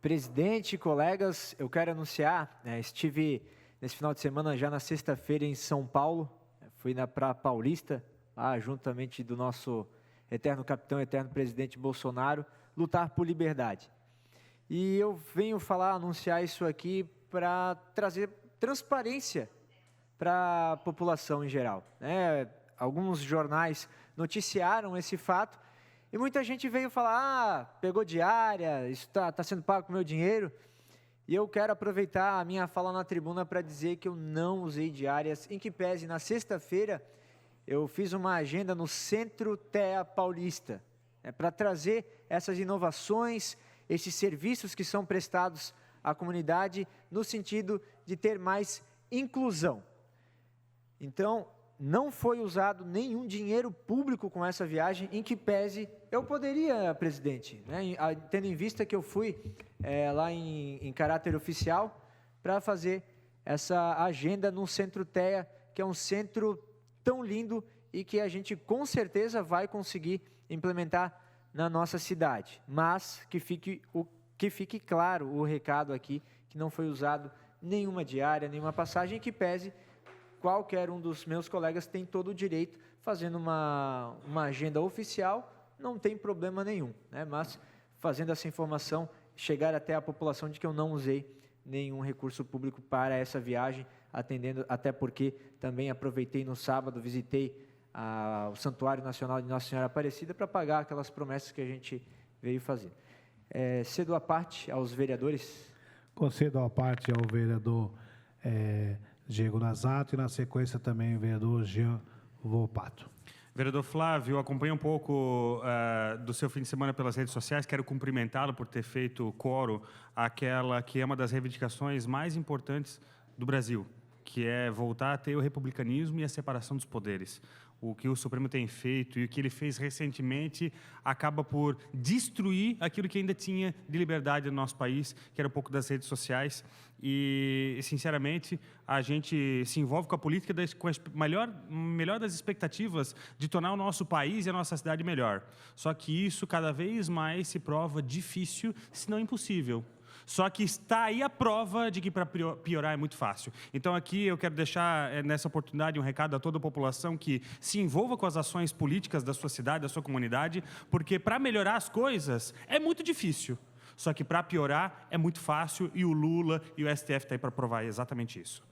Presidente, colegas, eu quero anunciar, estive nesse final de semana, já na sexta-feira, em São Paulo, fui na Praia Paulista, lá juntamente do nosso eterno capitão, eterno presidente Bolsonaro, lutar por liberdade. E eu venho anunciar isso aqui para trazer transparência para a população em geral, né? Alguns jornais noticiaram esse fato e muita gente veio falar, pegou diária, isso está sendo pago com meu dinheiro. E eu quero aproveitar a minha fala na tribuna para dizer que eu não usei diárias, em que pese na sexta-feira eu fiz uma agenda no Centro TEA Paulista, para trazer essas inovações, esses serviços que são prestados à comunidade no sentido de ter mais inclusão. Então, não foi usado nenhum dinheiro público com essa viagem, em que pese eu poderia, presidente, tendo em vista que eu fui lá em caráter oficial para fazer essa agenda no Centro TEA, que é um centro tão lindo e que a gente com certeza vai conseguir implementar na nossa cidade. Mas que fique claro o recado aqui, que não foi usado nenhuma diária, nenhuma passagem, que pese qualquer um dos meus colegas tem todo o direito, fazendo uma agenda oficial, não tem problema nenhum, mas fazendo essa informação chegar até a população de que eu não usei nenhum recurso público para essa viagem, atendendo, até porque também aproveitei no sábado, visitei o Santuário Nacional de Nossa Senhora Aparecida para pagar aquelas promessas que a gente veio fazer. Cedo a parte aos vereadores. Concedo a parte ao vereador Diego Nazato e, na sequência, também o vereador Jean Volpato. Vereador Flávio, acompanho um pouco do seu fim de semana pelas redes sociais. Quero cumprimentá-lo por ter feito coro àquela que é uma das reivindicações mais importantes do Brasil, que é voltar a ter o republicanismo e a separação dos poderes. O que o Supremo tem feito e o que ele fez recentemente acaba por destruir aquilo que ainda tinha de liberdade no nosso país, que era um pouco das redes sociais. E, sinceramente, a gente se envolve com a política com a melhor das expectativas de tornar o nosso país e a nossa cidade melhor. Só que isso cada vez mais se prova difícil, se não impossível. Só que está aí a prova de que para piorar é muito fácil. Então, aqui eu quero deixar, nessa oportunidade, um recado a toda a população que se envolva com as ações políticas da sua cidade, da sua comunidade, porque para melhorar as coisas é muito difícil. Só que para piorar é muito fácil e o Lula e o STF estão aí para provar exatamente isso.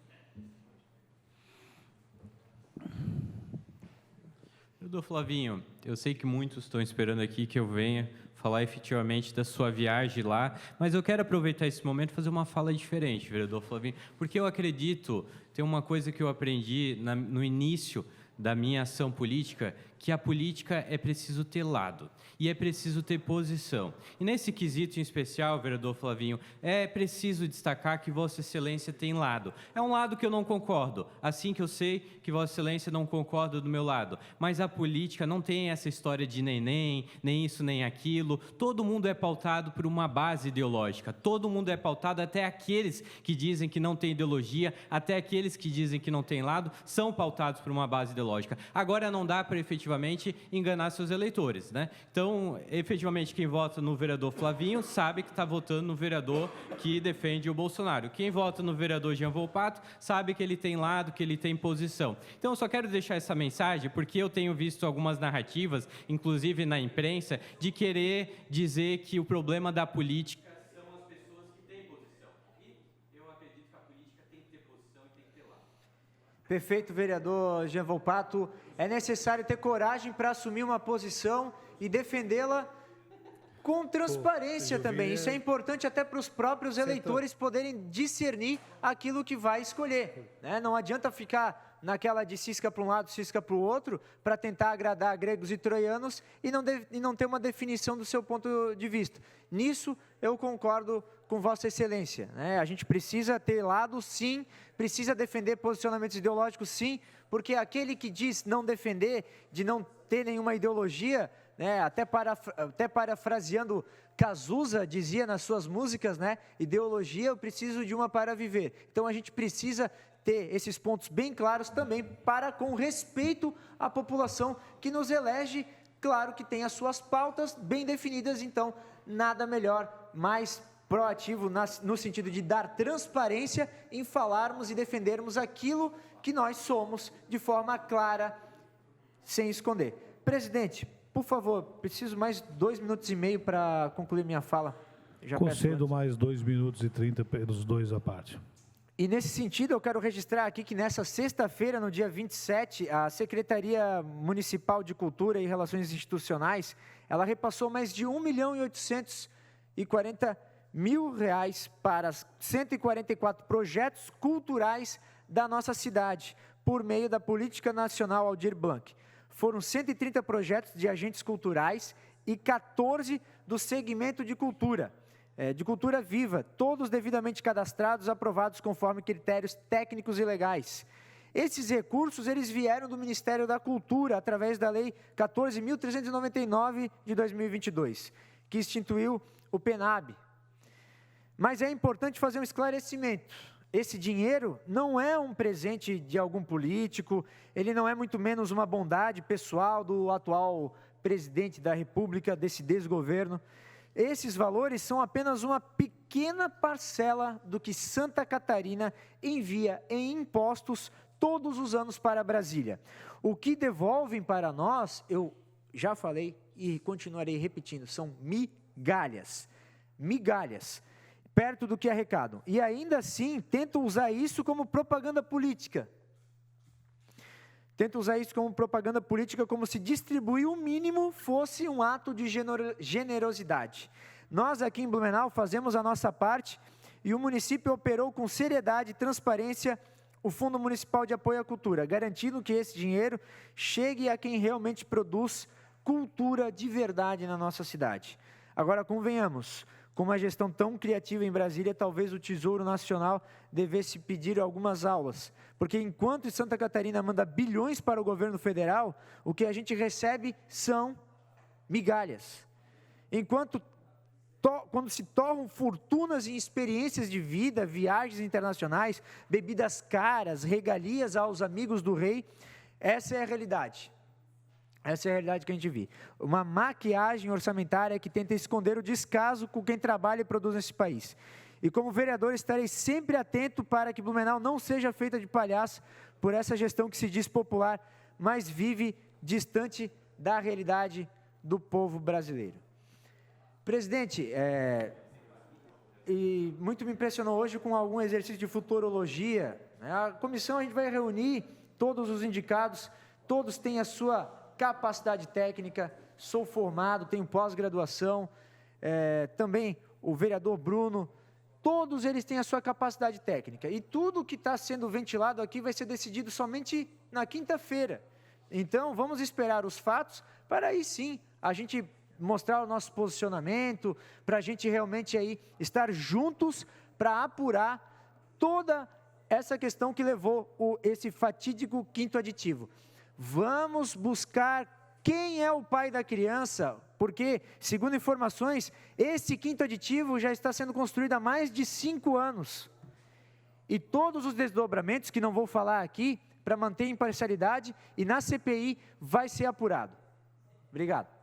Vereador Flavinho, eu sei que muitos estão esperando aqui que eu venha falar efetivamente da sua viagem lá, mas eu quero aproveitar esse momento e fazer uma fala diferente, vereador Flavinho, porque eu acredito, tem uma coisa que eu aprendi no início da minha ação política, que a política é preciso ter lado e é preciso ter posição. E nesse quesito em especial, vereador Flavinho, é preciso destacar que Vossa Excelência tem lado. É um lado que eu não concordo, assim que eu sei que Vossa Excelência não concorda do meu lado. Mas a política não tem essa história de nem isso, nem aquilo. Todo mundo é pautado por uma base ideológica. Todo mundo é pautado, até aqueles que dizem que não tem ideologia, até aqueles que dizem que não tem lado, são pautados por uma base ideológica. Agora não dá para efetivamente enganar seus eleitores, Então, efetivamente, quem vota no vereador Flavinho sabe que está votando no vereador que defende o Bolsonaro. Quem vota no vereador Jean Volpato sabe que ele tem lado, que ele tem posição. Então, eu só quero deixar essa mensagem, porque eu tenho visto algumas narrativas, inclusive na imprensa, de querer dizer que o problema da política são as pessoas que têm posição. E eu acredito que a política tem que ter posição e tem que ter lado. Perfeito, vereador Jean Volpato. É necessário ter coragem para assumir uma posição e defendê-la com transparência também. Isso é importante até para os próprios eleitores poderem discernir aquilo que vai escolher. Não adianta ficar naquela de cisca para um lado, cisca para o outro, para tentar agradar gregos e troianos e não ter uma definição do seu ponto de vista. Nisso eu concordo com Vossa Excelência. A gente precisa ter lado, sim, precisa defender posicionamentos ideológicos, sim, porque aquele que diz não defender, de não ter nenhuma ideologia, até parafraseando Cazuza, dizia nas suas músicas, ideologia eu preciso de uma para viver. Então a gente precisa ter esses pontos bem claros também para com respeito à população que nos elege, claro que tem as suas pautas bem definidas, então nada melhor, mais proativo no sentido de dar transparência em falarmos e defendermos aquilo que nós somos de forma clara, sem esconder. Presidente, por favor, preciso mais 2 minutos e meio para concluir minha fala. Concedo mais 2 minutos e 30 pelos dois à parte. E nesse sentido, eu quero registrar aqui que nessa sexta-feira, no dia 27, a Secretaria Municipal de Cultura e Relações Institucionais, ela repassou mais de R$1.840.000 para 144 projetos culturais da nossa cidade, por meio da Política Nacional Aldir Blanc. Foram 130 projetos de agentes culturais e 14 do segmento de cultura viva, todos devidamente cadastrados, aprovados conforme critérios técnicos e legais. Esses recursos, eles vieram do Ministério da Cultura, através da Lei 14.399 de 2022, que instituiu o PENAB. Mas é importante fazer um esclarecimento. Esse dinheiro não é um presente de algum político, ele não é muito menos uma bondade pessoal do atual presidente da República, desse desgoverno. Esses valores são apenas uma pequena parcela do que Santa Catarina envia em impostos todos os anos para Brasília. O que devolvem para nós, eu já falei e continuarei repetindo, são migalhas. Migalhas, perto do que arrecadam. E ainda assim, tentam usar isso como propaganda política. Tentam usar isso como propaganda política, como se distribuir o mínimo fosse um ato de generosidade. Nós aqui em Blumenau fazemos a nossa parte e o município operou com seriedade e transparência o Fundo Municipal de Apoio à Cultura, garantindo que esse dinheiro chegue a quem realmente produz cultura de verdade na nossa cidade. Agora, convenhamos, com uma gestão tão criativa em Brasília, talvez o Tesouro Nacional devesse pedir algumas aulas, porque enquanto Santa Catarina manda bilhões para o governo federal, o que a gente recebe são migalhas. Enquanto quando se tornam fortunas em experiências de vida, viagens internacionais, bebidas caras, regalias aos amigos do rei, essa é a realidade. Essa é a realidade que a gente vive. Uma maquiagem orçamentária que tenta esconder o descaso com quem trabalha e produz nesse país. E como vereador estarei sempre atento para que Blumenau não seja feita de palhaço por essa gestão que se diz popular, mas vive distante da realidade do povo brasileiro. Presidente, e muito me impressionou hoje com algum exercício de futurologia. A comissão, a gente vai reunir todos os indicados, todos têm a sua capacidade técnica, sou formado, tenho pós-graduação, também o vereador Bruno, todos eles têm a sua capacidade técnica, e tudo que está sendo ventilado aqui vai ser decidido somente na quinta-feira. Então, vamos esperar os fatos, para aí sim, a gente mostrar o nosso posicionamento, para a gente realmente aí estar juntos, para apurar toda essa questão que levou esse fatídico quinto aditivo. Vamos buscar quem é o pai da criança, porque, segundo informações, esse quinto aditivo já está sendo construído há mais de 5 anos. E todos os desdobramentos, que não vou falar aqui, para manter a imparcialidade, e na CPI vai ser apurado. Obrigado.